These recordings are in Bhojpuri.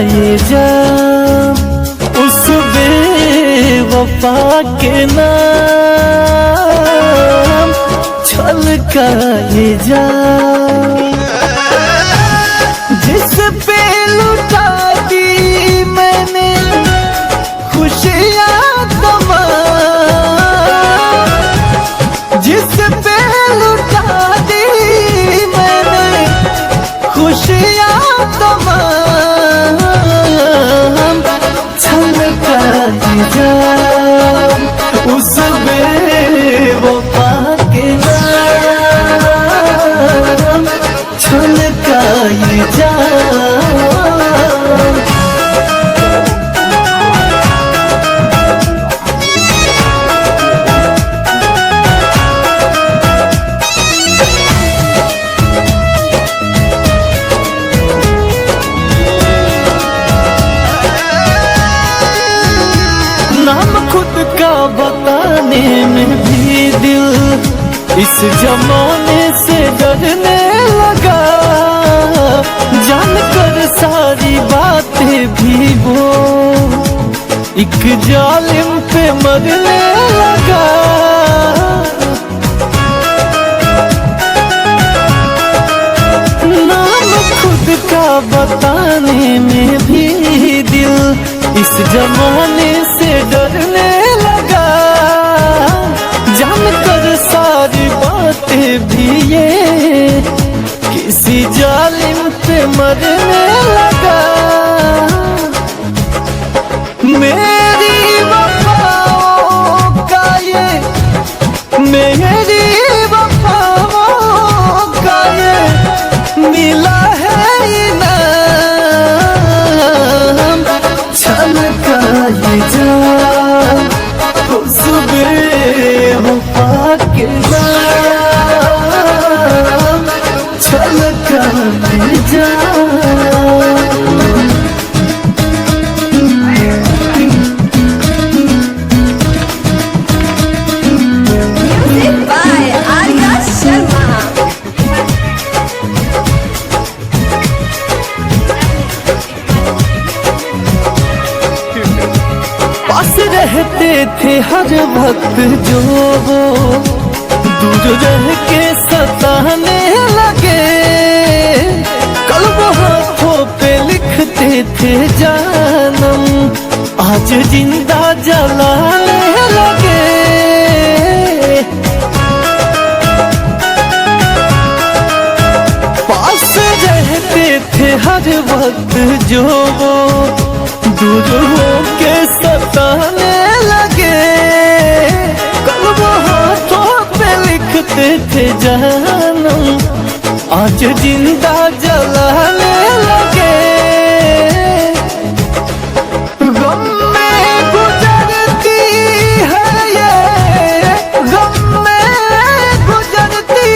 ये जाम उस बेवफा के नाम छलका ये जाम जिस पे लुटा दी मैंने खुशियाँ तमाम, जिस पे लुटा दी मैंने खुशियाँ तमाम छलका ये जाम उस बेवफा के नाम छलका ये जाम। नाम खुद का बताने में भी दिल इस जमाने से डरने लगा, जानकर सारी बातें भी वो एक जालिम पे मरने लगा। नाम खुद का बताने में भी दिल इस जमाने से डरने लगा, जानकर सारी बातें भी ये किसी जालिम पे मरने लगा। मेरी वफाओं का ये मेरी वफाओं का ये मिला है इनाम छलका ये जाम उस बेवफा के नाम छलका ये जाम। Music by Arya Sharma. पास रहते थे हर वक्त जो वो दूर रह के सताने लगे, कल्ब हाथों पे लिखते थे जानम आज जिंदा जलाने लगे। पास रहते थे हर वक्त जो वो दूर होके सताने लगे, कल्ब हाथों पे लिखते थे जानम आज जिंदा जलाने लगे। गम में गुजरती है ये गम में गुजरती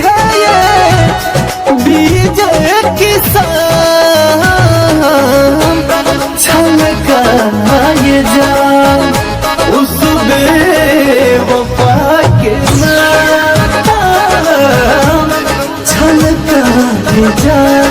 है ये बीजे किसान छलका ये जाम उस बेवफा के नाम छलका ये जाम।